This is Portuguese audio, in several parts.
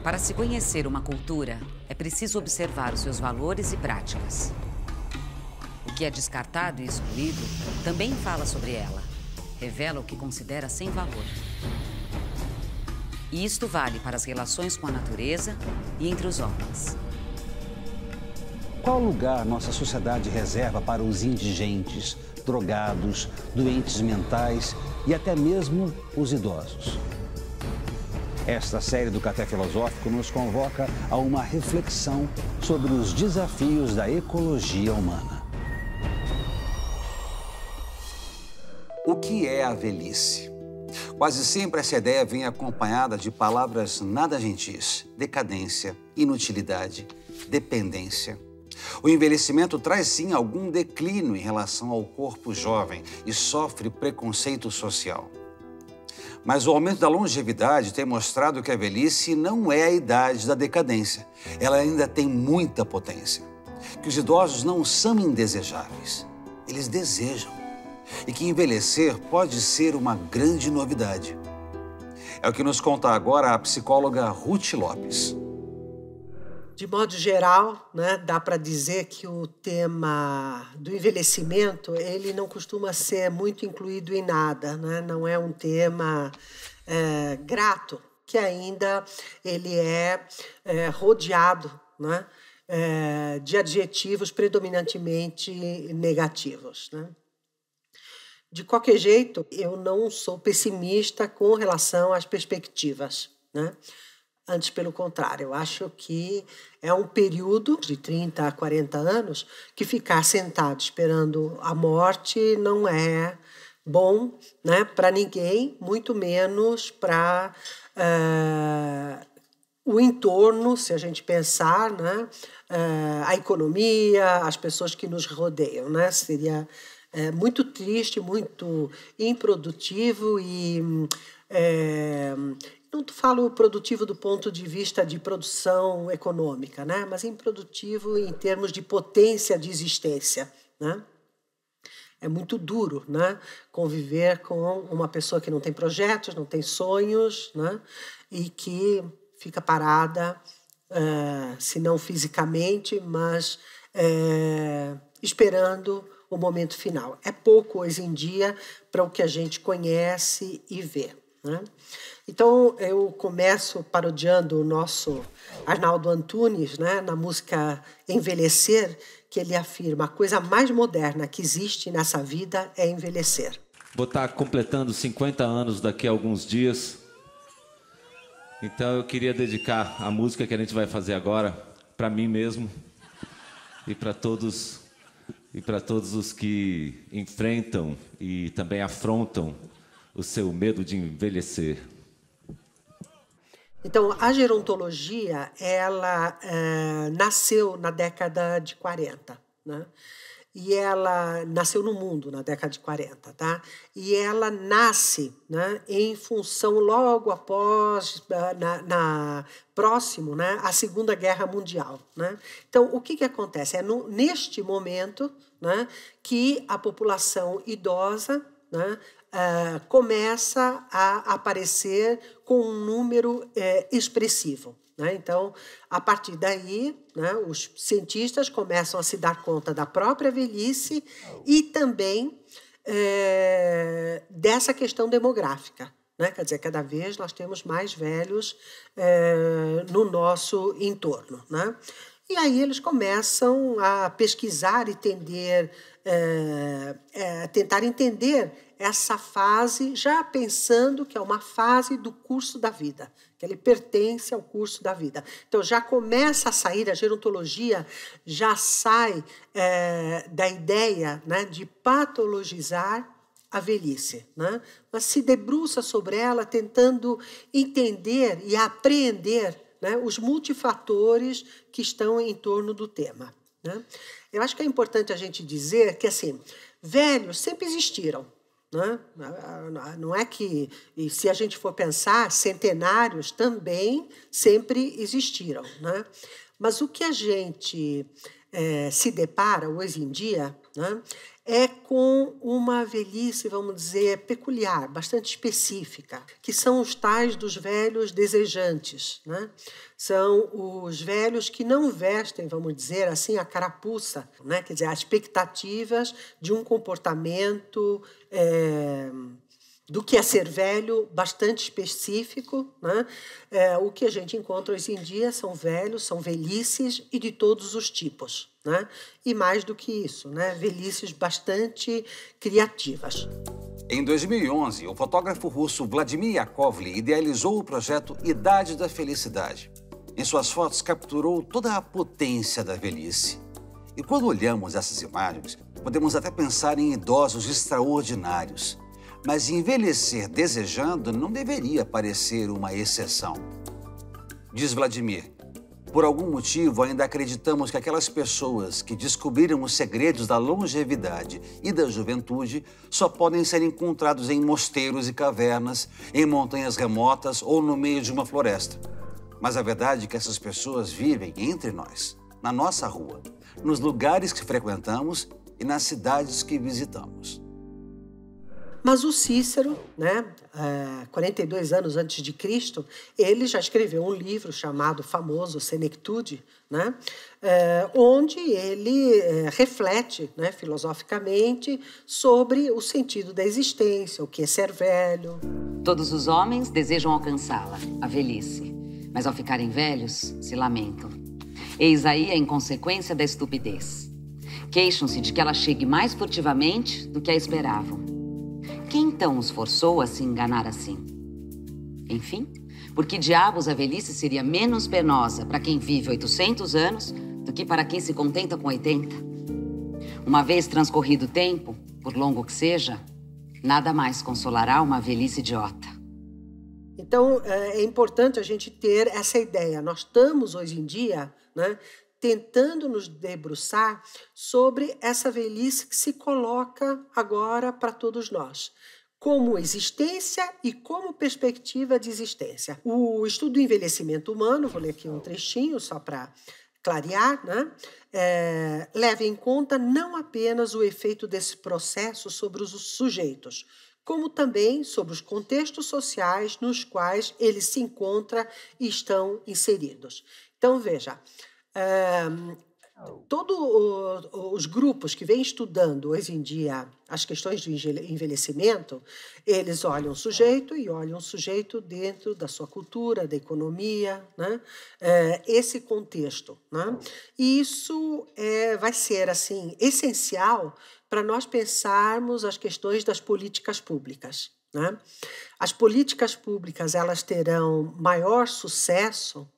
Para se conhecer uma cultura, é preciso observar os seus valores e práticas. O que é descartado e excluído também fala sobre ela. Revela o que considera sem valor. E isto vale para as relações com a natureza e entre os homens. Qual lugar nossa sociedade reserva para os indigentes, drogados, doentes mentais e até mesmo os idosos? Esta série do Café Filosófico nos convoca a uma reflexão sobre os desafios da ecologia humana. O que é a velhice? Quase sempre essa ideia vem acompanhada de palavras nada gentis: decadência, inutilidade, dependência. O envelhecimento traz sim algum declínio em relação ao corpo jovem e sofre preconceito social. Mas o aumento da longevidade tem mostrado que a velhice não é a idade da decadência. Ela ainda tem muita potência. Que os idosos não são indesejáveis, eles desejam. E que envelhecer pode ser uma grande novidade. É o que nos conta agora a psicóloga Ruth Lopes. De modo geral, né, dá para dizer que o tema do envelhecimento ele não costuma ser muito incluído em nada, né? Não é um tema grato, que ainda ele é rodeado, né, de adjetivos predominantemente negativos, né? De qualquer jeito, eu não sou pessimista com relação às perspectivas, né? Antes, pelo contrário, eu acho que é um período de 30 a 40 anos que ficar sentado esperando a morte não é bom, né, para ninguém, muito menos para o entorno, se a gente pensar, né, a economia, as pessoas que nos rodeiam, né, seria muito triste, muito improdutivo e não falo produtivo do ponto de vista de produção econômica, né? Mas improdutivo em termos de potência de existência, né? É muito duro, né, conviver com uma pessoa que não tem projetos, não tem sonhos, né, e que fica parada, se não fisicamente, mas esperando o momento final. É pouco hoje em dia para o que a gente conhece e vê, né? Então, eu começo parodiando o nosso Arnaldo Antunes, né, na música Envelhecer, que ele afirma: a coisa mais moderna que existe nessa vida é envelhecer. Vou estar completando 50 anos daqui a alguns dias. Então, eu queria dedicar a música que a gente vai fazer agora para mim mesmo e para todos os que enfrentam e também afrontam o seu medo de envelhecer. Então, a gerontologia, ela nasceu na década de 40, né? E ela nasceu no mundo na década de 40, tá? E ela nasce, né, em função, logo após, próximo, né, à Segunda Guerra Mundial, né? Então, o que acontece? É neste momento, né, que a população idosa, né, começa a aparecer com um número expressivo, né? Então, a partir daí, né, os cientistas começam a se dar conta da própria velhice e também dessa questão demográfica, né? Quer dizer, cada vez nós temos mais velhos no nosso entorno, né? E aí eles começam a pesquisar e tentar entender essa fase, já pensando que é uma fase do curso da vida, que ele pertence ao curso da vida. Então, já começa a sair, a gerontologia já sai da ideia, né, de patologizar a velhice, né? Mas se debruça sobre ela tentando entender e apreender, né, os multifatores que estão em torno do tema, né? Eu acho que é importante a gente dizer que, assim, velhos sempre existiram, né? Não é que, e se a gente for pensar, centenários também sempre existiram, né? Mas o que a gente se depara hoje em dia, né, é com uma velhice, vamos dizer, peculiar, bastante específica, que são os tais dos velhos desejantes, né? São os velhos que não vestem, vamos dizer assim, a carapuça, né? Quer dizer, as expectativas de um comportamento do que é ser velho, bastante específico, né? O que a gente encontra hoje em dia são velhos, são velhices e de todos os tipos, né? E mais do que isso, né? Velhices bastante criativas. Em 2011, o fotógrafo russo Vladimir Yakovley idealizou o projeto Idade da Felicidade. Em suas fotos, capturou toda a potência da velhice. E quando olhamos essas imagens, podemos até pensar em idosos extraordinários. Mas envelhecer desejando não deveria parecer uma exceção. Diz Vladimir, por algum motivo ainda acreditamos que aquelas pessoas que descobriram os segredos da longevidade e da juventude só podem ser encontrados em mosteiros e cavernas, em montanhas remotas ou no meio de uma floresta. Mas a verdade é que essas pessoas vivem entre nós, na nossa rua, nos lugares que frequentamos e nas cidades que visitamos. Mas o Cícero, né, 42 anos antes de Cristo, ele já escreveu um livro chamado famoso Senectude, né, onde ele reflete, né, filosoficamente sobre o sentido da existência, o que é ser velho. Todos os homens desejam alcançá-la, a velhice, mas ao ficarem velhos, se lamentam. Eis aí a inconsequência da estupidez. Queixam-se de que ela chegue mais furtivamente do que a esperavam. Quem então os forçou a se enganar assim? Enfim, por que diabos a velhice seria menos penosa para quem vive 800 anos do que para quem se contenta com 80? Uma vez transcorrido o tempo, por longo que seja, nada mais consolará uma velhice idiota. Então, é importante a gente ter essa ideia. Nós estamos, hoje em dia, né, tentando nos debruçar sobre essa velhice que se coloca agora para todos nós, como existência e como perspectiva de existência. O estudo do envelhecimento humano, vou ler aqui um trechinho só para clarear, né? Leva em conta não apenas o efeito desse processo sobre os sujeitos, como também sobre os contextos sociais nos quais eles se encontram e estão inseridos. Então, veja, todos os grupos que vêm estudando hoje em dia as questões do envelhecimento, eles olham o sujeito e olham o sujeito dentro da sua cultura, da economia, né? Esse contexto, né? E isso vai ser assim essencial para nós pensarmos as questões das políticas públicas, né? As políticas públicas elas terão maior sucesso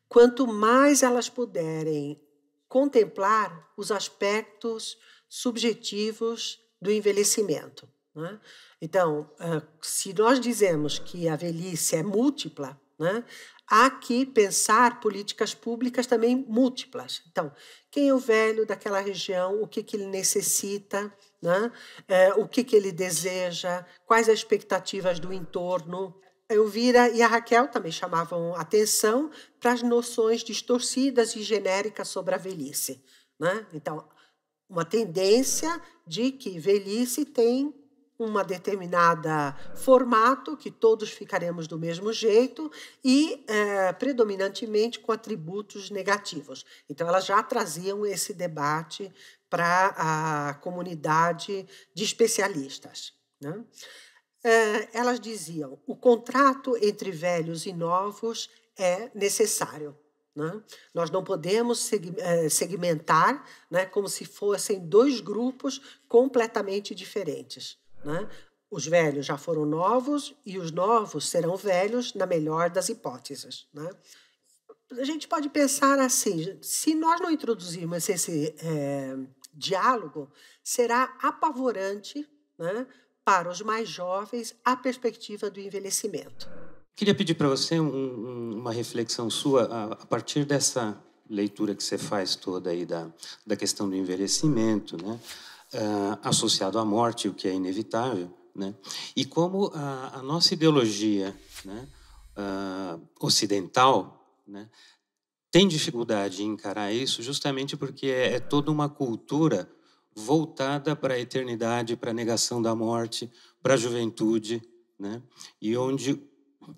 quanto mais elas puderem contemplar os aspectos subjetivos do envelhecimento, né? Então, se nós dizemos que a velhice é múltipla, né, há que pensar políticas públicas também múltiplas. Então, quem é o velho daquela região, o que ele necessita, né, o que ele deseja, quais as expectativas do entorno. A Elvira e a Raquel também chamavam atenção para as noções distorcidas e genéricas sobre a velhice, né? Então, uma tendência de que velhice tem uma determinada formato, que todos ficaremos do mesmo jeito e predominantemente com atributos negativos. Então, elas já traziam esse debate para a comunidade de especialistas, né? Elas diziam, o contrato entre velhos e novos é necessário, né? Nós não podemos segmentar, né, como se fossem dois grupos completamente diferentes, né? Os velhos já foram novos e os novos serão velhos na melhor das hipóteses, né? A gente pode pensar assim, se nós não introduzirmos esse diálogo, será apavorante, né, para os mais jovens, a perspectiva do envelhecimento. Queria pedir para você uma reflexão sua, a partir dessa leitura que você faz toda aí da questão do envelhecimento, né, associado à morte, o que é inevitável, né, e como a nossa ideologia, né, ocidental, né, tem dificuldade em encarar isso justamente porque é toda uma cultura voltada para a eternidade, para a negação da morte, para a juventude, né? E onde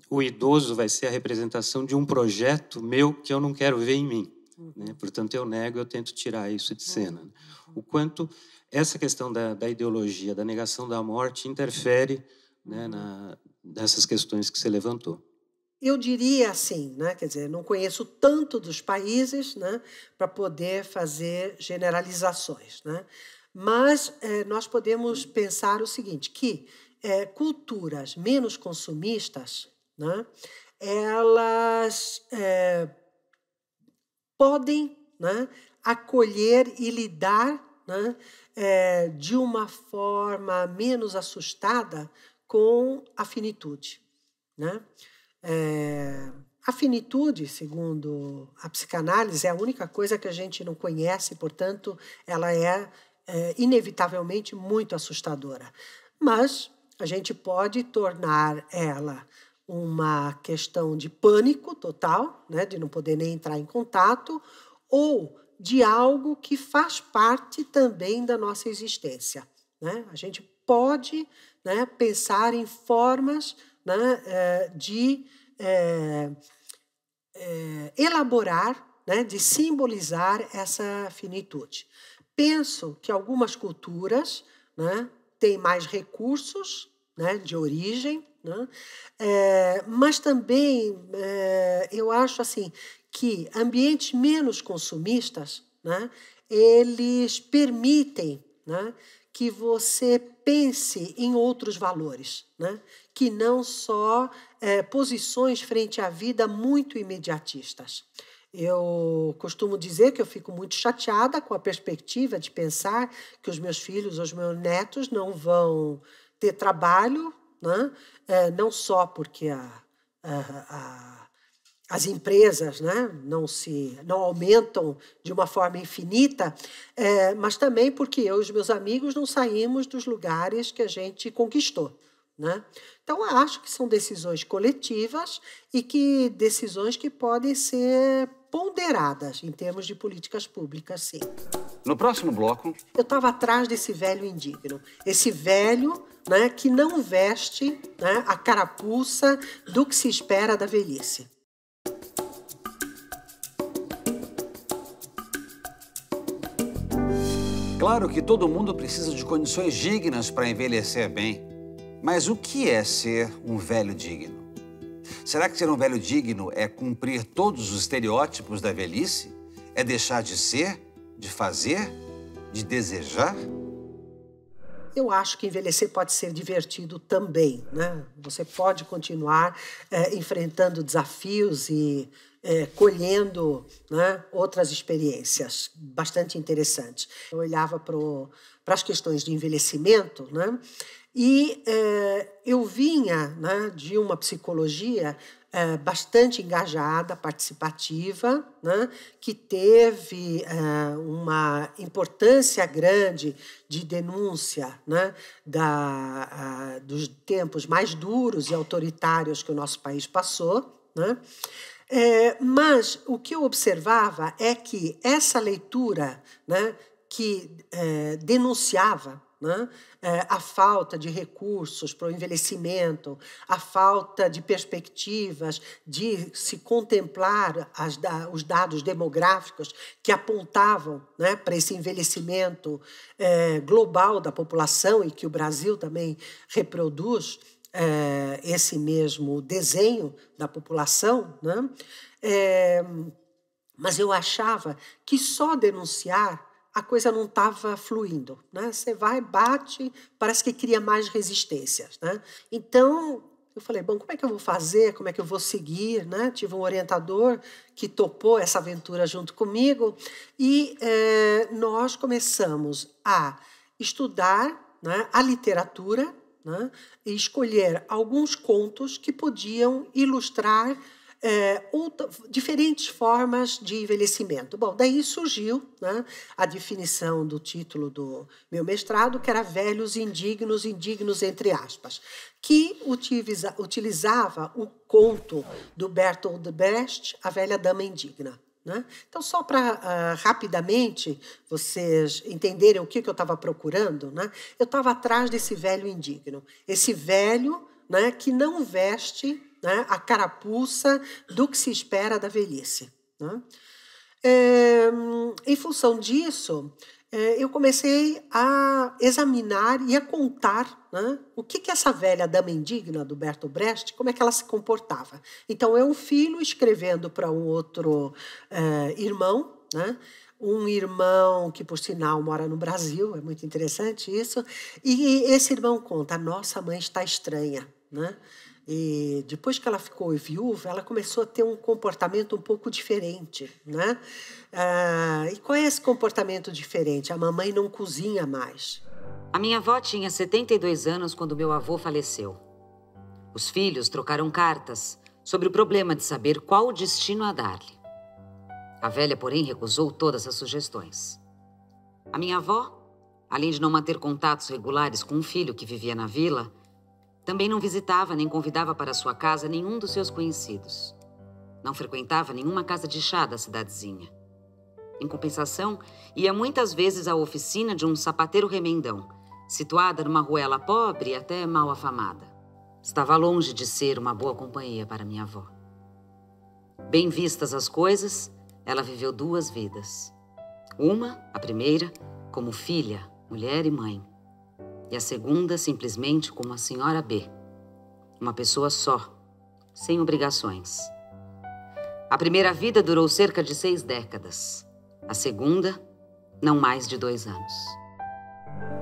o idoso vai ser a representação de um projeto meu que eu não quero ver em mim, né? Portanto, eu nego, eu tento tirar isso de cena. O quanto essa questão da ideologia, da negação da morte, interfere, né, nessas questões que você levantou. Eu diria assim, né? Quer dizer, não conheço tanto dos países, né, para poder fazer generalizações, né? Mas nós podemos pensar o seguinte, que culturas menos consumistas, né, elas podem, né, acolher e lidar, né, de uma forma menos assustada com a finitude, né? A finitude, segundo a psicanálise, é a única coisa que a gente não conhece, portanto, ela é inevitavelmente muito assustadora. Mas a gente pode tornar ela uma questão de pânico total, né, de não poder nem entrar em contato, ou de algo que faz parte também da nossa existência, né? A gente pode, né, pensar em formas, né, de elaborar, né, de simbolizar essa finitude. Penso que algumas culturas, né, têm mais recursos, né, de origem, né, mas também eu acho assim que ambientes menos consumistas, né, eles permitem, né, que você pense em outros valores, né, que não só posições frente à vida muito imediatistas. Eu costumo dizer que eu fico muito chateada com a perspectiva de pensar que os meus filhos, os meus netos não vão ter trabalho, né? Não só porque as empresas, né, não aumentam de uma forma infinita, mas também porque eu e os meus amigos não saímos dos lugares que a gente conquistou, né? Então, eu acho que são decisões coletivas e que decisões que podem ser ponderadas em termos de políticas públicas, sim. No próximo bloco... Eu estava atrás desse velho indigno. Esse velho, né, que não veste, né, a carapuça do que se espera da velhice. Claro que todo mundo precisa de condições dignas para envelhecer bem. Mas o que é ser um velho digno? Será que ser um velho digno é cumprir todos os estereótipos da velhice? É deixar de ser, de fazer, de desejar? Eu acho que envelhecer pode ser divertido também, né? Você pode continuar enfrentando desafios e colhendo, né, outras experiências bastante interessantes. Eu olhava para as questões de envelhecimento, né? E eu vinha, né, de uma psicologia bastante engajada, participativa, né, que teve uma importância grande de denúncia, né, dos tempos mais duros e autoritários que o nosso país passou, né? Mas o que eu observava é que essa leitura, né, que denunciava, né, a falta de recursos para o envelhecimento, a falta de perspectivas de se contemplar os dados demográficos que apontavam, né, para esse envelhecimento global da população e que o Brasil também reproduz esse mesmo desenho da população, né? Mas eu achava que só denunciar a coisa não estava fluindo, né? Você vai, bate, parece que cria mais resistências, né? Então, eu falei, bom, como é que eu vou fazer? Como é que eu vou seguir, né? Tive um orientador que topou essa aventura junto comigo e nós começamos a estudar, né, a literatura, né, e escolher alguns contos que podiam ilustrar diferentes formas de envelhecimento. Bom, daí surgiu, né, a definição do título do meu mestrado, que era Velhos Indignos, indignos entre aspas, que utilizava o conto do Bertolt Brecht, A Velha Dama Indigna. né? Então, só para rapidamente vocês entenderem o que eu estava procurando, né? Eu estava atrás desse velho indigno. Esse velho, né, que não veste, né, a carapuça do que se espera da velhice, né? Em função disso, eu comecei a examinar e a contar, né, o que essa velha dama indigna do Bertolt Brecht, como é que ela se comportava. Então, é um filho escrevendo para um outro irmão, né, um irmão que, por sinal, mora no Brasil, é muito interessante isso, e esse irmão conta, nossa mãe está estranha, né? E depois que ela ficou viúva, ela começou a ter um comportamento um pouco diferente, né? E qual é esse comportamento diferente? A mamãe não cozinha mais. A minha avó tinha 72 anos quando meu avô faleceu. Os filhos trocaram cartas sobre o problema de saber qual o destino a dar-lhe. A velha, porém, recusou todas as sugestões. A minha avó, além de não manter contatos regulares com um filho que vivia na vila, também não visitava nem convidava para sua casa nenhum dos seus conhecidos. Não frequentava nenhuma casa de chá da cidadezinha. Em compensação, ia muitas vezes à oficina de um sapateiro remendão, situada numa ruela pobre e até mal afamada. Estava longe de ser uma boa companhia para minha avó. Bem vistas as coisas, ela viveu 2 vidas. Uma, a primeira, como filha, mulher e mãe. E a segunda, simplesmente, como a senhora B. Uma pessoa só, sem obrigações. A primeira vida durou cerca de 6 décadas. A segunda, não mais de 2 anos.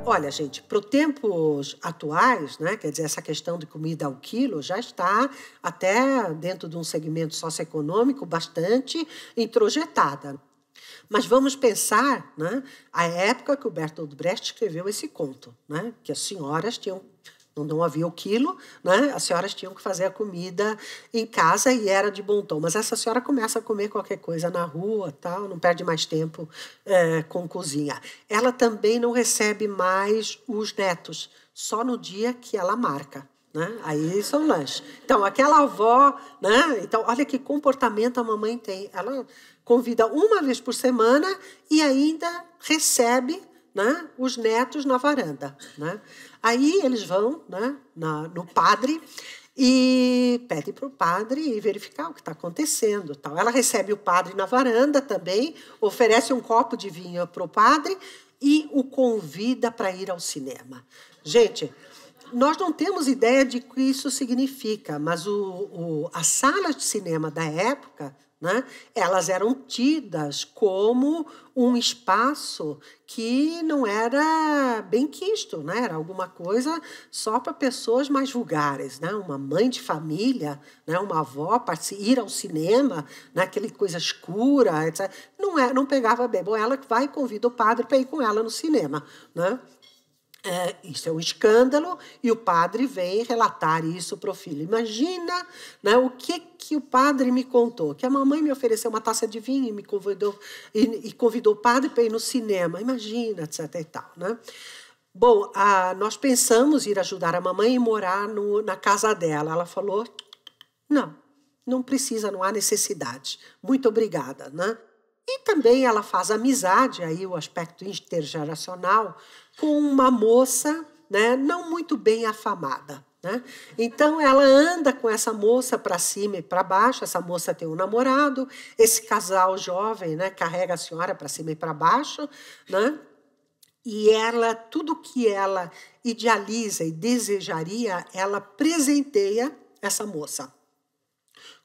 Olha, gente, para os tempos atuais, né, quer dizer, essa questão de comida ao quilo já está até dentro de um segmento socioeconômico bastante introjetada. Mas vamos pensar, né, a época que o Bertolt Brecht escreveu esse conto, né, que as senhoras tinham, não havia o quilo, né, as senhoras tinham que fazer a comida em casa e era de bom tom. Mas essa senhora começa a comer qualquer coisa na rua, tal, não perde mais tempo com cozinha. Ela também não recebe mais os netos, só no dia que ela marca. Né? Aí são lanches. Então, aquela avó, né? Então, olha que comportamento a mamãe tem. Ela convida uma vez por semana e ainda recebe, né, os netos na varanda. Né? Aí eles vão, né, no padre e pedem para o padre verificar o que está acontecendo. Tal. Ela recebe o padre na varanda também, oferece um copo de vinho para o padre e o convida para ir ao cinema. Gente, nós não temos ideia de o que isso significa, mas as salas de cinema da época, né, elas eram tidas como um espaço que não era bem quisto, né? Era alguma coisa só para pessoas mais vulgares. Né? Uma mãe de família, né, uma avó, para ir ao cinema, né, aquela coisa escura, etc. Não pegava bem. Bom, ela vai e convida o padre para ir com ela no cinema. Né? Isso é um escândalo e o padre vem relatar isso para o filho. Imagina, né, o que o padre me contou, que a mamãe me ofereceu uma taça de vinho e me convidou, e convidou o padre para ir no cinema. Imagina, etc. e tal. Né? Bom, nós pensamos ir ajudar a mamãe e morar na casa dela. Ela falou, não precisa, não há necessidade. Muito obrigada. Né? E também ela faz amizade, aí o aspecto intergeracional, com uma moça, né, não muito bem afamada. Né? Então, ela anda com essa moça para cima e para baixo, essa moça tem um namorado, esse casal jovem, né, carrega a senhora para cima e para baixo, né? E ela, tudo que ela idealiza e desejaria, ela presenteia essa moça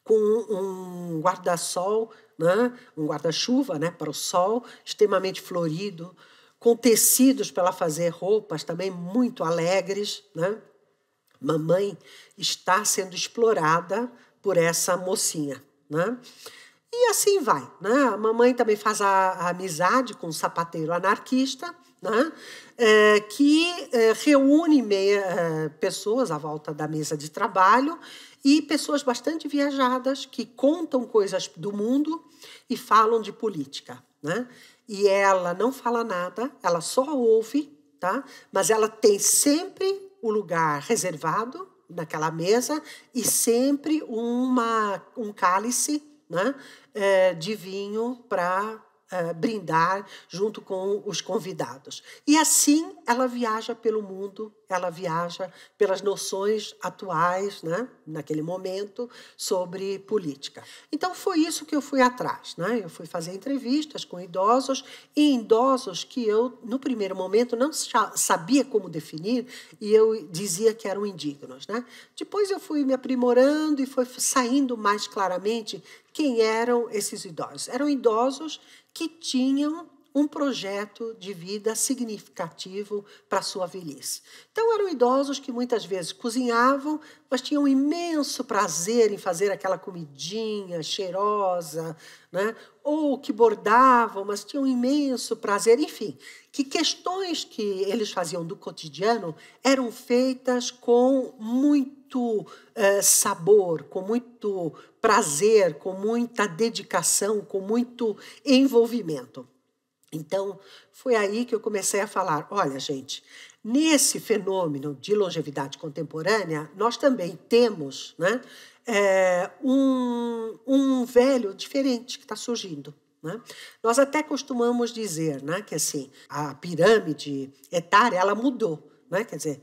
com um guarda-sol, né, um guarda-chuva, né, para o sol, extremamente florido, com tecidos para ela fazer roupas também muito alegres. Né? Mamãe está sendo explorada por essa mocinha. Né? E assim vai. Né? A mamãe também faz a amizade com um sapateiro anarquista, né? Que reúne pessoas à volta da mesa de trabalho e pessoas bastante viajadas que contam coisas do mundo e falam de política. Né? E ela não fala nada, ela só ouve, tá? Mas ela tem sempre o lugar reservado naquela mesa e sempre um cálice, né, de vinho para brindar junto com os convidados. E assim ela viaja pelo mundo, ela viaja pelas noções atuais, né, naquele momento, sobre política. Então foi isso que eu fui atrás, né? Eu fui fazer entrevistas com idosos, e idosos que eu, no primeiro momento, não sabia como definir, e eu dizia que eram indignos, né? Depois eu fui me aprimorando e foi saindo mais claramente quem eram esses idosos. Eram idosos que tinham um projeto de vida significativo para a sua velhice. Então, eram idosos que muitas vezes cozinhavam, mas tinham um imenso prazer em fazer aquela comidinha cheirosa, né? Ou que bordavam, mas tinham um imenso prazer. Enfim, que questões que eles faziam do cotidiano eram feitas com muito sabor, com muito prazer, com muita dedicação, com muito envolvimento. Então, foi aí que eu comecei a falar, olha, gente, nesse fenômeno de longevidade contemporânea, nós também temos, né, um velho diferente que está surgindo. Né? Nós até costumamos dizer, né, que assim, a pirâmide etária ela mudou. Né? Quer dizer,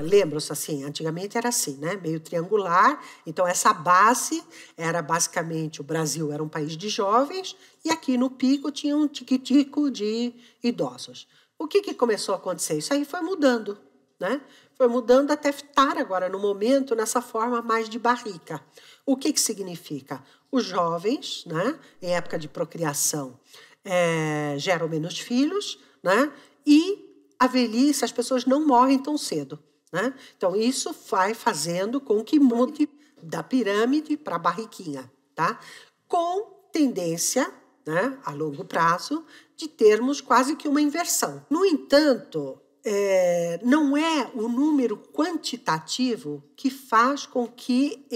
lembram-se assim, antigamente era assim, né? Meio triangular, então essa base era basicamente, o Brasil era um país de jovens e aqui no pico tinha um tiquitico de idosos. O que começou a acontecer? Isso aí foi mudando, né? Foi mudando até estar agora no momento nessa forma mais de barrica. O que significa? Os jovens, né, em época de procriação, geram menos filhos, né? E a velhice, as pessoas não morrem tão cedo. Né? Então, isso vai fazendo com que mude da pirâmide para a barriquinha. Tá? Com tendência, né, a longo prazo, de termos quase que uma inversão. No entanto, não é o número quantitativo que faz com que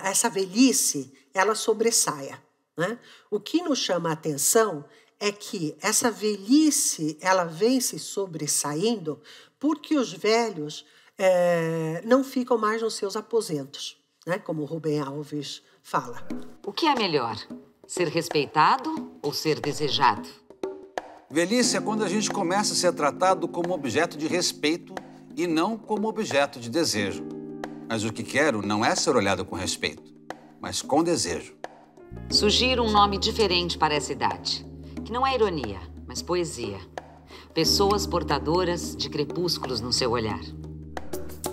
essa velhice ela sobressaia. Né? O que nos chama a atenção é que essa velhice ela vem se sobressaindo porque os velhos não ficam mais nos seus aposentos, né? Como o Rubem Alves fala. O que é melhor? Ser respeitado ou ser desejado? Velhice é quando a gente começa a ser tratado como objeto de respeito e não como objeto de desejo. Mas o que quero não é ser olhado com respeito, mas com desejo. Sugiro um nome diferente para essa idade. Que não é ironia, mas poesia. Pessoas portadoras de crepúsculos no seu olhar.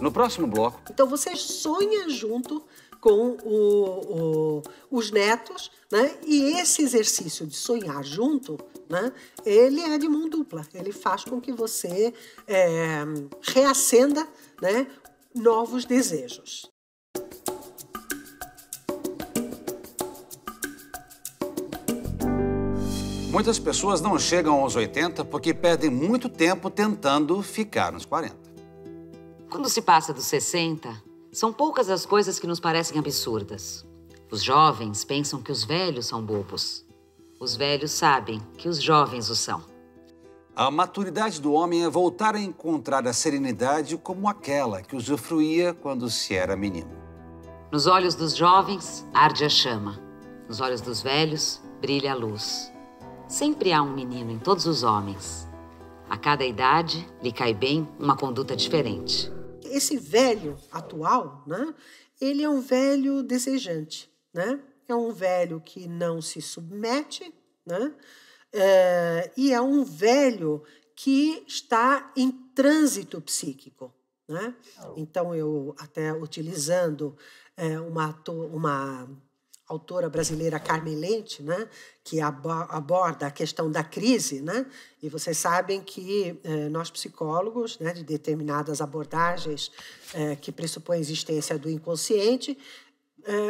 No próximo bloco... Então, você sonha junto com os netos, né? E esse exercício de sonhar junto, né, ele é de mão dupla. Ele faz com que você reacenda, né, novos desejos. Muitas pessoas não chegam aos 80 porque perdem muito tempo tentando ficar nos 40. Quando se passa dos 60, são poucas as coisas que nos parecem absurdas. Os jovens pensam que os velhos são bobos. Os velhos sabem que os jovens o são. A maturidade do homem é voltar a encontrar a serenidade como aquela que usufruía quando se era menino. Nos olhos dos jovens, arde a chama. Nos olhos dos velhos, brilha a luz. Sempre há um menino em todos os homens. A cada idade, lhe cai bem uma conduta diferente. Esse velho atual, né, ele é um velho desejante. Né? É um velho que não se submete, né? E é um velho que está em trânsito psíquico. Né? Então, eu até utilizando uma autora brasileira, Carmen Lente, né, que aborda a questão da crise, né, e vocês sabem que nós psicólogos, né, de determinadas abordagens que pressupõem a existência do inconsciente,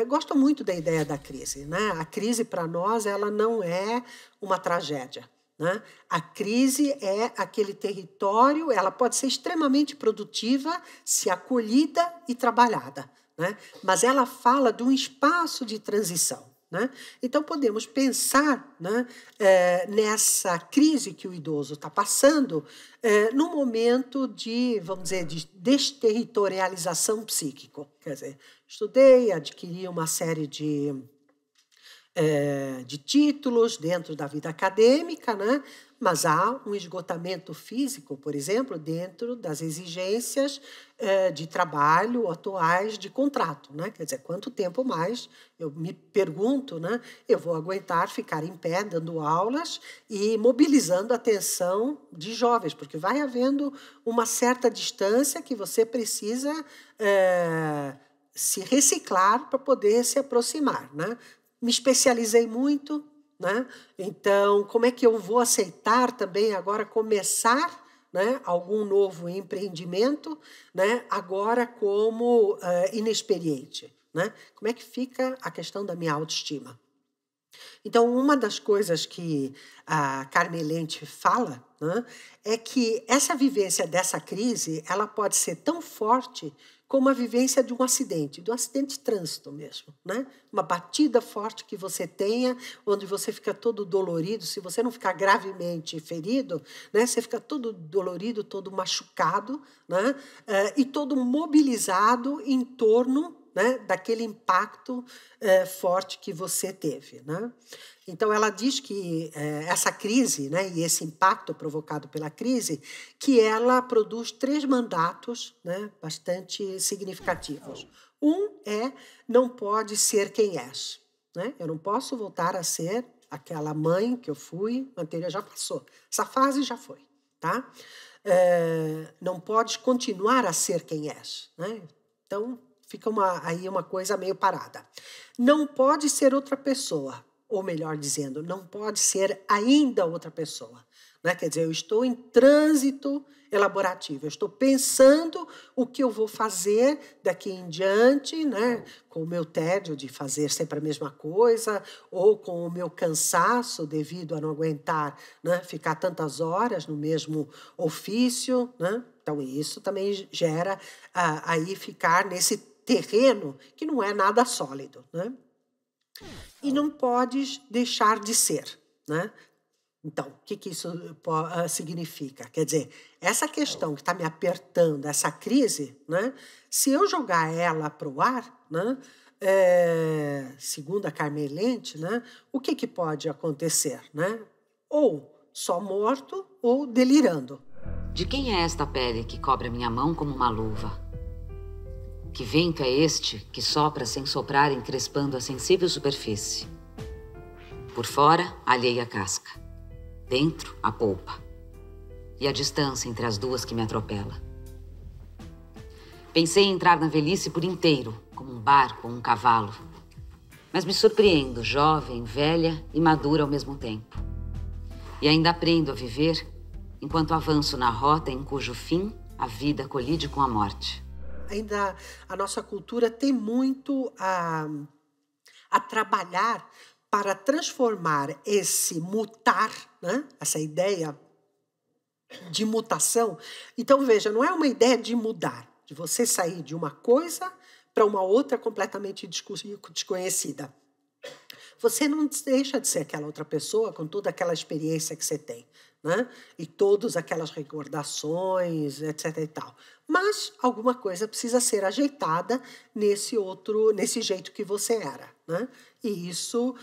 gostam muito da ideia da crise. Né? A crise, para nós, ela não é uma tragédia. Né? A crise é aquele território, ela pode ser extremamente produtiva se acolhida e trabalhada. Né? Mas ela fala de um espaço de transição. né? Então, podemos pensar, né, nessa crise que o idoso está passando num momento de, vamos dizer, de desterritorialização psíquico. Quer dizer, estudei, adquiri uma série de títulos dentro da vida acadêmica, né? Mas há um esgotamento físico, por exemplo, dentro das exigências de trabalho atuais de contrato, né? Quer dizer, quanto tempo mais, eu me pergunto, né, eu vou aguentar ficar em pé, dando aulas e mobilizando a atenção de jovens, porque vai havendo uma certa distância que você precisa se reciclar para poder se aproximar, né? Me especializei muito, né? Então, como é que eu vou aceitar também agora começar, né, algum novo empreendimento, né, agora como inexperiente? Né? Como é que fica a questão da minha autoestima? Então, uma das coisas que a Carmelente fala, né, é que essa vivência dessa crise ela pode ser tão forte como a vivência de um acidente de trânsito mesmo, né? Uma batida forte que você tenha, onde você fica todo dolorido. Se você não ficar gravemente ferido, né, você fica todo dolorido, todo machucado, né, e todo mobilizado em torno, né, daquele impacto forte que você teve, né? Então, ela diz que essa crise, né, e esse impacto provocado pela crise, que ela produz 3 mandatos, né, bastante significativos. Um é, não pode ser quem és. Né? Eu não posso voltar a ser aquela mãe que eu fui anterior, já passou. Essa fase já foi. Tá? Não podes continuar a ser quem és. Né? Então, fica aí uma coisa meio parada. Não pode ser outra pessoa. Ou melhor dizendo, não pode ser ainda outra pessoa. Né? Quer dizer, eu estou em trânsito elaborativo, eu estou pensando o que eu vou fazer daqui em diante, né? Com o meu tédio de fazer sempre a mesma coisa, ou com o meu cansaço devido a não aguentar, né, ficar tantas horas no mesmo ofício. Né? Então, isso também gera aí ficar nesse terreno que não é nada sólido. Né? E não podes deixar de ser, né? Então, o que isso significa? Quer dizer, essa questão que está me apertando, essa crise, né? Se eu jogar ela para o ar, né? Segundo a Carmelente, né? O que pode acontecer? Né? Ou só morto ou delirando. De quem é esta pele que cobre a minha mão como uma luva? Que vento é este que sopra sem soprar, encrespando a sensível superfície? Por fora, alheia a casca. Dentro, a polpa. E a distância entre as duas que me atropela. Pensei em entrar na velhice por inteiro, como um barco ou um cavalo. Mas me surpreendo, jovem, velha e madura ao mesmo tempo. E ainda aprendo a viver enquanto avanço na rota em cujo fim a vida colide com a morte. Ainda a nossa cultura tem muito a trabalhar para transformar esse mutar, né? Essa ideia de mutação. Então, veja, não é uma ideia de mudar, de você sair de uma coisa para uma outra completamente desconhecida. Você não deixa de ser aquela outra pessoa com toda aquela experiência que você tem, né? E todas aquelas recordações, etc. e tal. Mas alguma coisa precisa ser ajeitada nesse jeito que você era, né? E isso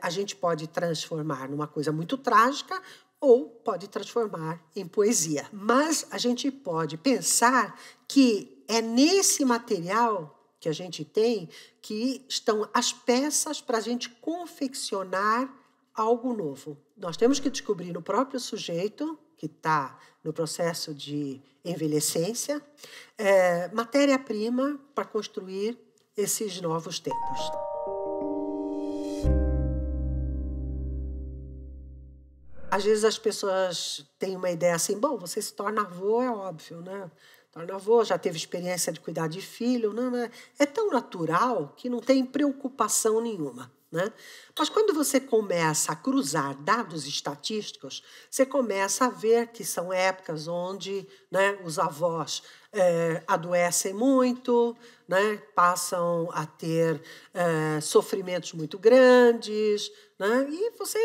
a gente pode transformar numa coisa muito trágica ou pode transformar em poesia. Mas a gente pode pensar que é nesse material que a gente tem que estão as peças para a gente confeccionar algo novo. Nós temos que descobrir no próprio sujeito, que está no processo de envelhecência, matéria-prima para construir esses novos tempos. Às vezes as pessoas têm uma ideia assim, bom, você se torna avô, é óbvio, né? Torna avô, já teve experiência de cuidar de filho, não, é tão natural que não tem preocupação nenhuma. né? Mas quando você começa a cruzar dados estatísticos, você começa a ver que são épocas onde, né, os avós adoecem muito, né, passam a ter sofrimentos muito grandes, né, e você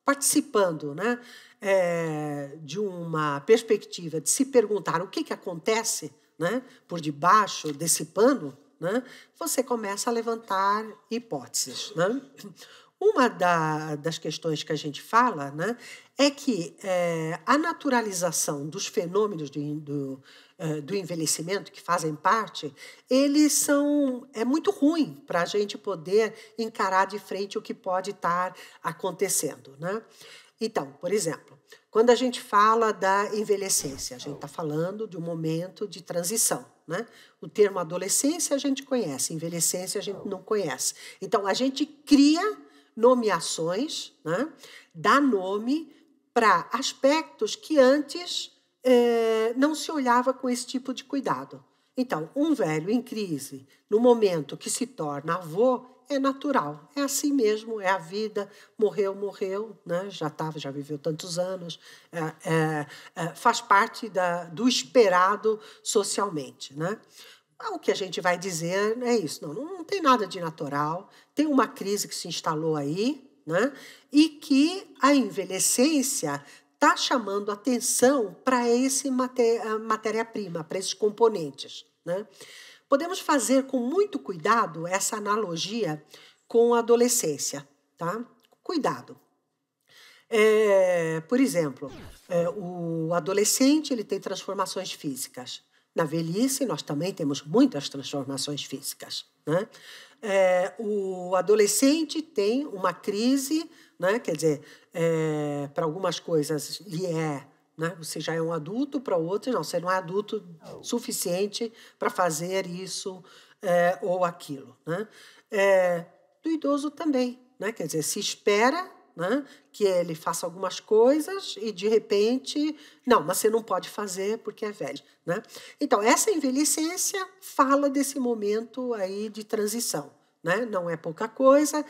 participando, né, de uma perspectiva de se perguntar o que acontece, né, por debaixo desse pano, né, você começa a levantar hipóteses, né? Uma das questões que a gente fala, né, é que a naturalização dos fenômenos do envelhecimento, que fazem parte, é muito ruim para a gente poder encarar de frente o que pode estar acontecendo, né? Então, por exemplo, quando a gente fala da envelhecência, a gente está falando de um momento de transição, né? O termo adolescência a gente conhece, envelhecência a gente não conhece. Então, a gente cria nomeações, né? Dá nome para aspectos que antes não se olhava com esse tipo de cuidado. Então, um velho em crise, no momento que se torna avô, é natural, é assim mesmo, é a vida, morreu, né? Já viveu tantos anos, faz parte do esperado socialmente, né? O que a gente vai dizer é isso, não tem nada de natural, tem uma crise que se instalou aí, né? E que a envelhecência está chamando atenção para esse matéria-prima, para esses componentes, né? Podemos fazer com muito cuidado essa analogia com a adolescência, tá? Cuidado. Por exemplo, o adolescente ele tem transformações físicas. Na velhice, nós também temos muitas transformações físicas, né? O adolescente tem uma crise, né? Quer dizer, para algumas coisas lhe né? Você já é um adulto, para outros não, você não é adulto suficiente para fazer isso ou aquilo, né? Do idoso também, né? Quer dizer, se espera, né, que ele faça algumas coisas e, de repente, não, mas você não pode fazer porque é velho, né? Então, essa envelhecência fala desse momento aí de transição, né? Não é pouca coisa,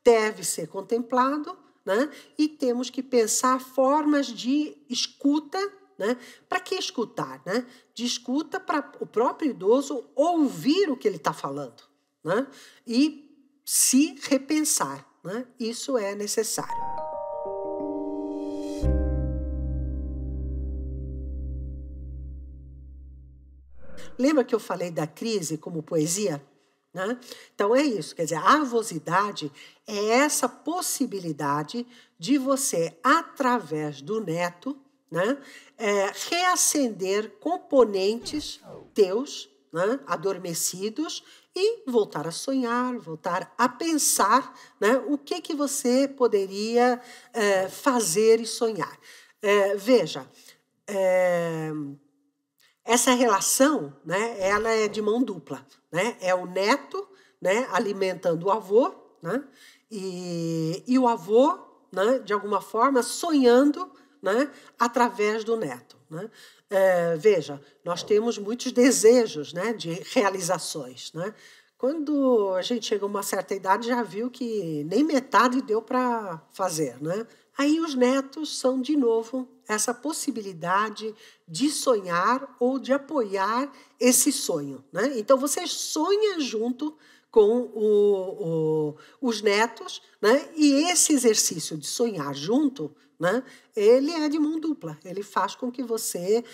deve ser contemplado, né? E temos que pensar formas de escuta, né? Para que escutar, né? De escuta para o próprio idoso ouvir o que ele está falando, né? E se repensar, né? Isso é necessário. Lembra que eu falei da crise como poesia? Né? Então, é isso. Quer dizer, a avosidade é essa possibilidade de você, através do neto, né, reacender componentes teus, né, adormecidos, e voltar a sonhar, voltar a pensar, né, o que você poderia fazer e sonhar. Veja, essa relação, né, ela é de mão dupla, né? É o neto, né, alimentando o avô, né, e o avô, né, de alguma forma, sonhando, né, através do neto, né? Veja, nós temos muitos desejos, né, de realizações, né? Quando a gente chega a uma certa idade, já viu que nem metade deu para fazer, né? Aí os netos são, de novo, essa possibilidade de sonhar ou de apoiar esse sonho, né? Então, você sonha junto com os netos, né? E esse exercício de sonhar junto, né, ele é de mão dupla. Ele faz com que você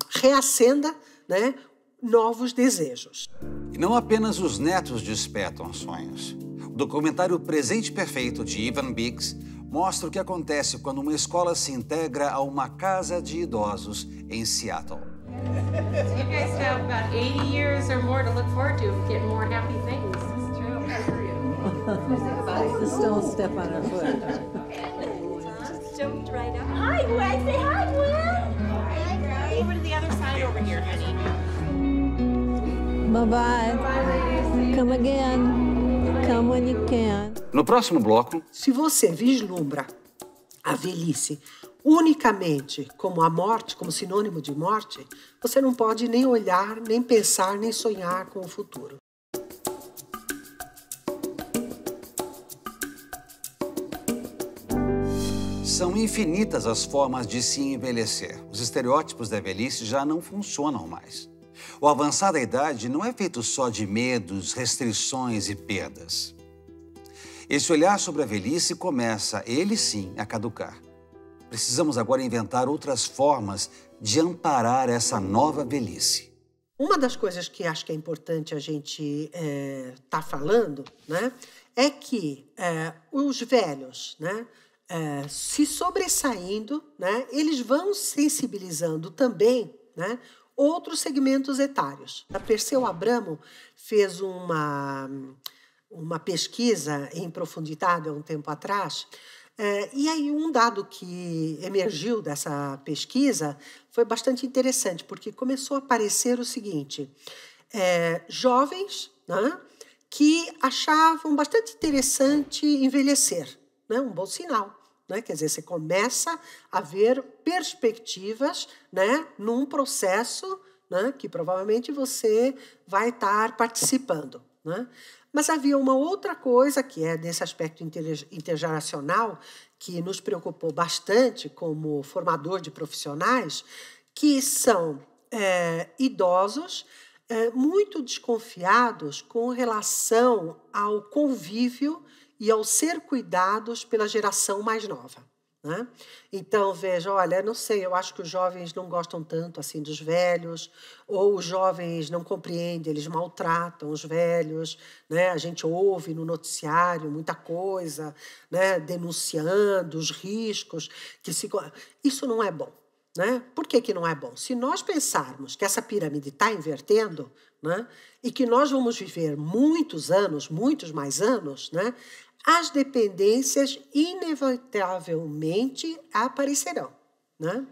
reacenda, né, novos desejos. E não apenas os netos despertam sonhos. O documentário Presente Perfeito, de Evan Biggs, mostra o que acontece quando uma escola se integra a uma casa de idosos em Seattle. You guys have about 80 years or more to look forward to getting more happy things. It's true. Just don't step on our foot. Just jumped right up. Hi, Gwen. Say hi, Gwen. Hi, Over to the other side over here, honey. Bye-bye. Come again. Come when you can. No próximo bloco... Se você vislumbra a velhice unicamente como a morte, como sinônimo de morte, você não pode nem olhar, nem pensar, nem sonhar com o futuro. São infinitas as formas de se envelhecer. Os estereótipos da velhice já não funcionam mais. O avançar da idade não é feito só de medos, restrições e perdas. Esse olhar sobre a velhice começa, ele sim, a caducar. Precisamos agora inventar outras formas de amparar essa nova velhice. Uma das coisas que acho que é importante a gente tá falando, né, é que os velhos, né, se sobressaindo, né, eles vão sensibilizando também, né, outros segmentos etários. A Perseu Abramo fez uma pesquisa em profundidade há um tempo atrás, e aí um dado que emergiu dessa pesquisa foi bastante interessante, porque começou a aparecer o seguinte, jovens, né, que achavam bastante interessante envelhecer, né, um bom sinal. Né? Quer dizer, você começa a ver perspectivas, né, num processo, né, que provavelmente você vai estar participando. Né? Mas havia uma outra coisa, que é desse aspecto intergeracional, que nos preocupou bastante como formador de profissionais, que são idosos muito desconfiados com relação ao convívio e ao ser cuidados pela geração mais nova. Né? Então, veja, olha, não sei, eu acho que os jovens não gostam tanto assim dos velhos, ou os jovens não compreendem, eles maltratam os velhos, né? A gente ouve no noticiário muita coisa, né, denunciando os riscos. Isso não é bom. Né? Por que não é bom? Se nós pensarmos que essa pirâmide está invertendo, né, e que nós vamos viver muitos anos, muitos mais anos, né, as dependências inevitavelmente aparecerão. Né?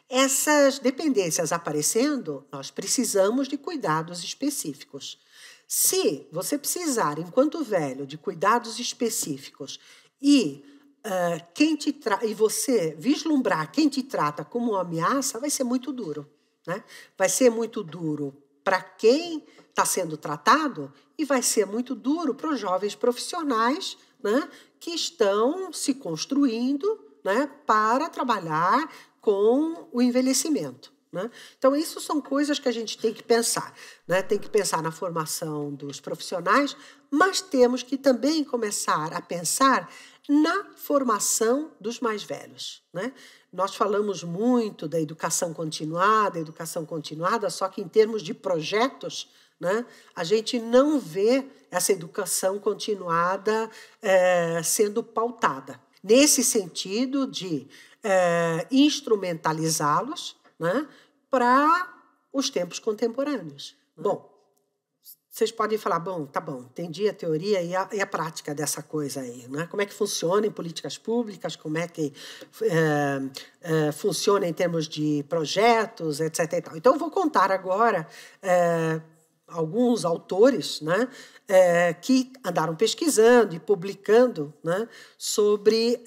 Essas dependências aparecendo, nós precisamos de cuidados específicos. Se você precisar, enquanto velho, de cuidados específicos e você vislumbrar quem te trata como uma ameaça, vai ser muito duro. Né? Vai ser muito duro para quem está sendo tratado e vai ser muito duro para os jovens profissionais, né, que estão se construindo, né, para trabalhar com o envelhecimento. Né? Então, isso são coisas que a gente tem que pensar. Né? Tem que pensar na formação dos profissionais, mas temos que também começar a pensar na formação dos mais velhos. Né? Nós falamos muito da educação continuada, só que em termos de projetos, né, a gente não vê essa educação continuada sendo pautada. Nesse sentido de instrumentalizá-los, né, para os tempos contemporâneos. Bom, vocês podem falar, tá bom, entendi a teoria e a prática dessa coisa aí. Né? Como é que funciona em políticas públicas, como é que funciona em termos de projetos, etc. E tal. Então, eu vou contar agora alguns autores, né, que andaram pesquisando e publicando, né, sobre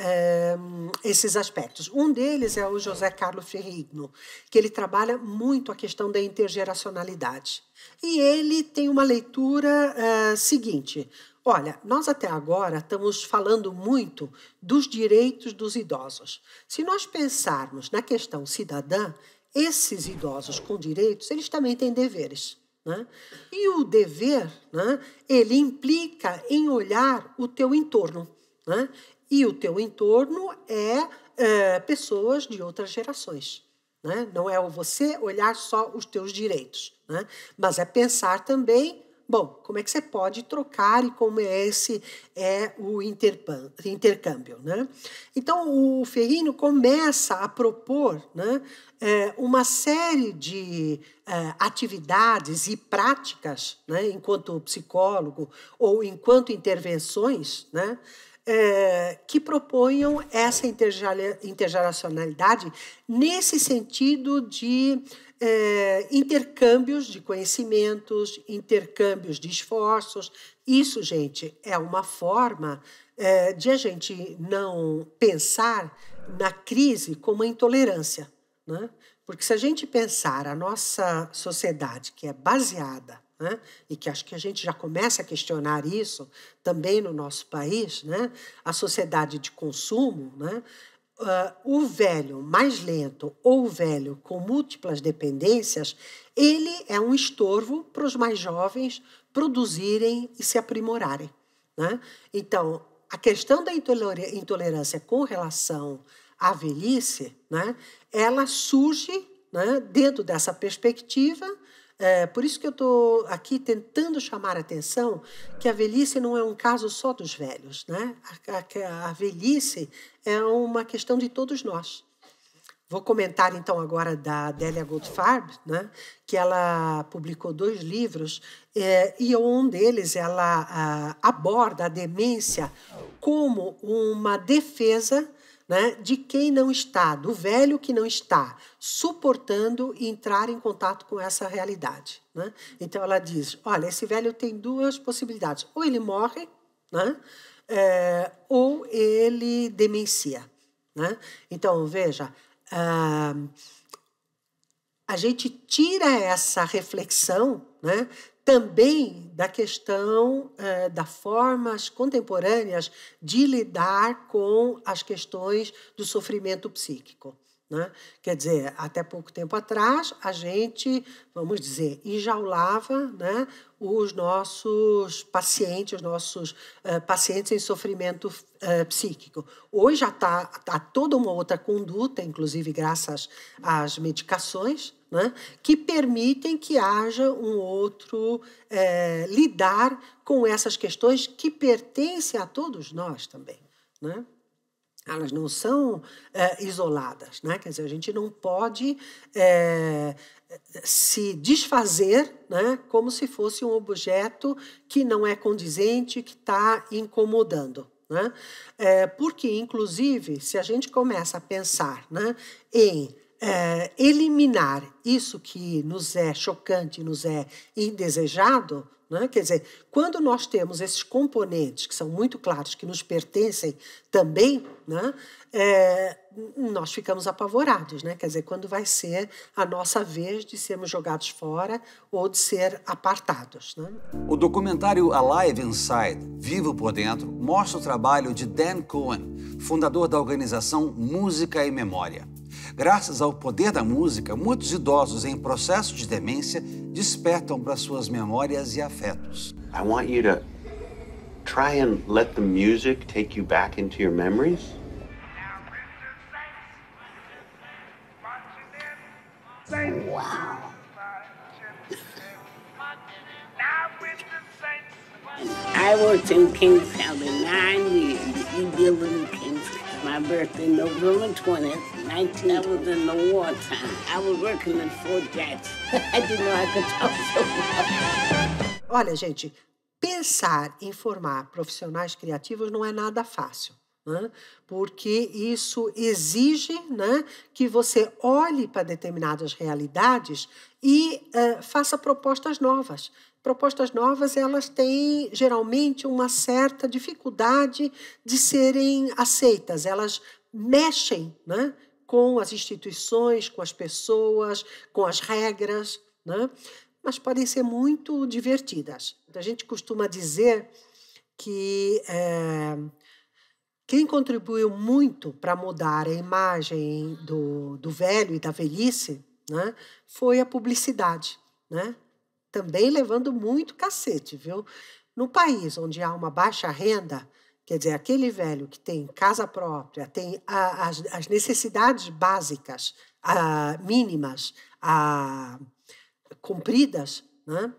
esses aspectos. Um deles é o José Carlos Ferrigno, que ele trabalha muito a questão da intergeracionalidade. E ele tem uma leitura seguinte: olha, nós até agora estamos falando muito dos direitos dos idosos. Se nós pensarmos na questão cidadã, esses idosos com direitos, eles também têm deveres. Né? E o dever, né, ele implica em olhar o teu entorno. Né? E o teu entorno é pessoas de outras gerações. Né? Não é você olhar só os teus direitos, né? Mas é pensar também, como é que você pode trocar e como esse é o intercâmbio. Né? Então, o Ferrigno começa a propor, né, uma série de atividades e práticas, né, enquanto psicólogo ou enquanto intervenções, né, que proponham essa intergeracionalidade nesse sentido de intercâmbios de conhecimentos, intercâmbios de esforços. Isso, gente, é uma forma de a gente não pensar na crise como a intolerância. Né? Porque se a gente pensar a nossa sociedade, que é baseada, né, e que acho que a gente já começa a questionar isso também no nosso país, né, a sociedade de consumo, né, o velho mais lento ou o velho com múltiplas dependências, ele é um estorvo para os mais jovens produzirem e se aprimorarem, né? Então, a questão da intolerância com relação à velhice, né, ela surge, né, dentro dessa perspectiva. Por isso que eu estou aqui tentando chamar a atenção que a velhice não é um caso só dos velhos, né? A velhice é uma questão de todos nós. Vou comentar, então, agora da Delia Goldfarb, né, que ela publicou 2 livros, e um deles ela aborda a demência como uma defesa, né, de quem não está, do velho que não está suportando entrar em contato com essa realidade, né? Então, ela diz, olha, esse velho tem 2 possibilidades. Ou ele morre, né, ou ele demencia, né? Então, veja, a gente tira essa reflexão, né, também da questão das formas contemporâneas de lidar com as questões do sofrimento psíquico, né? Quer dizer, até pouco tempo atrás, a gente, vamos dizer, enjaulava, né, os nossos pacientes, pacientes em sofrimento psíquico. Hoje já está toda uma outra conduta, inclusive graças às medicações, né, que permitem que haja um outro lidar com essas questões que pertencem a todos nós também, né? Elas não são isoladas, né? Quer dizer, a gente não pode se desfazer, né, como se fosse um objeto que não é condizente, que está incomodando, né? Porque, inclusive, se a gente começa a pensar, né, em eliminar isso que nos é chocante, nos é indesejado, né? Quer dizer, quando nós temos esses componentes que são muito claros, que nos pertencem também, né, nós ficamos apavorados, né? Quer dizer, quando vai ser a nossa vez de sermos jogados fora ou de ser apartados, né? O documentário Alive Inside, Vivo por Dentro, mostra o trabalho de Dan Cohen, fundador da organização Música e Memória. Graças ao poder da música, muitos idosos em processo de demência despertam para suas memórias e afetos. I want you to try and let the music take you back into your memories. Wow. I worked in Kings County 9 years. You deal in Kings County. My birthday, November 20th, 19. I was in the wartime. I was working in Fort Jackson. I didn't know I could talk so much. Olha, gente, pensar em formar profissionais criativos não é nada fácil, né? Porque isso exige, né, que você olhe para determinadas realidades e faça propostas novas. Propostas novas, elas têm, geralmente, uma certa dificuldade de serem aceitas. Elas mexem, né, com as instituições, com as pessoas, com as regras, né, mas podem ser muito divertidas. A gente costuma dizer que quem contribuiu muito para mudar a imagem do velho e da velhice, né, foi a publicidade, né? Também levando muito cacete, viu? No país onde há uma baixa renda, quer dizer, aquele velho que tem casa própria, tem as necessidades básicas, mínimas, cumpridas, né?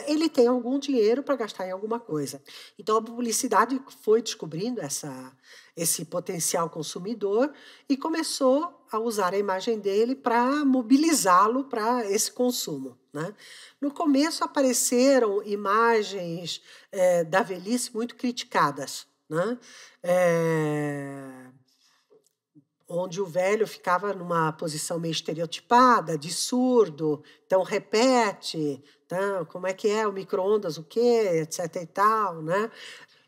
Ele tem algum dinheiro para gastar em alguma coisa. Então, a publicidade foi descobrindo esse potencial consumidor e começou a usar a imagem dele para mobilizá-lo para esse consumo, né? No começo, apareceram imagens da velhice muito criticadas, né? Onde o velho ficava numa posição meio estereotipada, de surdo, então repete, então, como é que é o micro-ondas, o quê, etc. e tal, né?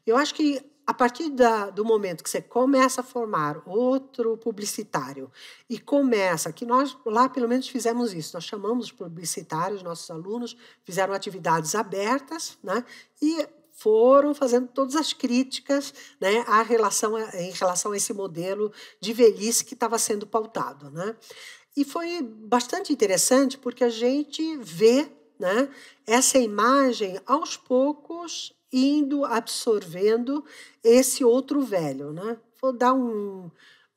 Eu acho que a partir do momento que você começa a formar outro publicitário e começa, que nós lá pelo menos fizemos isso, nós chamamos os publicitários, nossos alunos fizeram atividades abertas, né? E foram fazendo todas as críticas, né, em relação a esse modelo de velhice que estava sendo pautado, né? E foi bastante interessante porque a gente vê, né, essa imagem aos poucos indo absorvendo esse outro velho, né? Vou dar um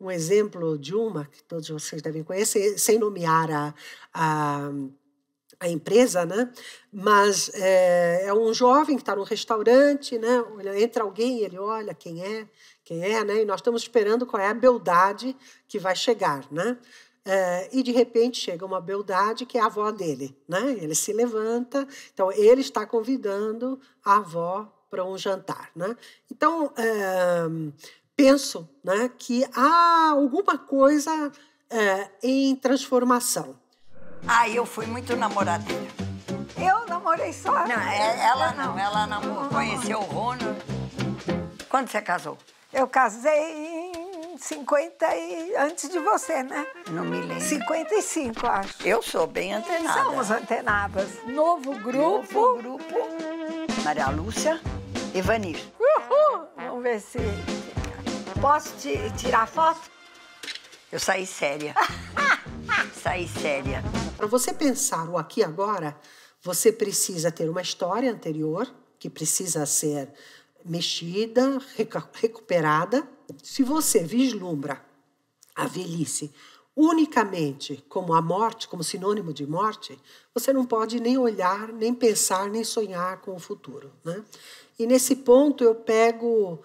exemplo de uma que todos vocês devem conhecer, sem nomear a empresa, né? Mas é um jovem que está num restaurante, né? Entra alguém, ele olha quem é, né? E nós estamos esperando qual é a beldade que vai chegar, né? E de repente chega uma beldade que é a avó dele, né? Ele se levanta, então ele está convidando a avó para um jantar, né? Então penso, né, que há alguma coisa em transformação. Eu fui muito namoradeira. Eu namorei só. Não, ela namorou, conheceu o Ronald. Quando você casou? Eu casei em 50 e antes de você, né? Não me lembro. 55, acho. Eu sou bem antenada. Somos antenadas. Novo grupo. Maria Lúcia e Vanir. Uhul! Vamos ver se... Posso tirar foto? Eu saí séria. Saí séria. Para você pensar o aqui e agora, você precisa ter uma história anterior, que precisa ser mexida, recuperada. Se você vislumbra a velhice unicamente como a morte, como sinônimo de morte, você não pode nem olhar, nem pensar, nem sonhar com o futuro, né? E nesse ponto eu pego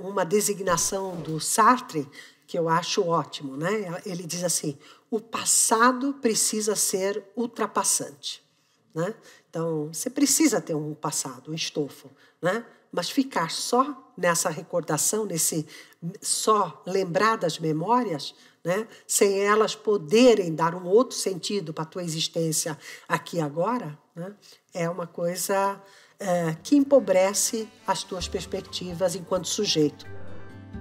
uma designação do Sartre, que eu acho ótimo, né? Ele diz assim: o passado precisa ser ultrapassante, né? Então, você precisa ter um passado, um estofo, né? Mas ficar só nessa recordação, só lembrar das memórias, né? Sem elas poderem dar um outro sentido para a tua existência aqui e agora, né? É uma coisa que empobrece as tuas perspectivas enquanto sujeito.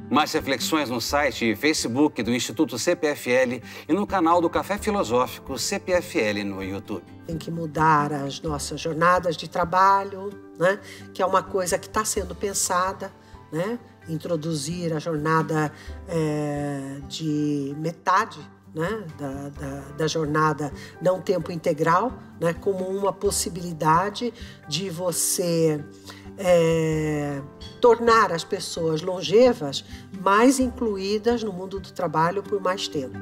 Mais reflexões no site e Facebook do Instituto CPFL e no canal do Café Filosófico CPFL no YouTube. Tem que mudar as nossas jornadas de trabalho, né? Que é uma coisa que está sendo pensada, né? Introduzir a jornada de metade, né? da jornada não tempo integral, né? Como uma possibilidade de você tornar as pessoas longevas mais incluídas no mundo do trabalho por mais tempo.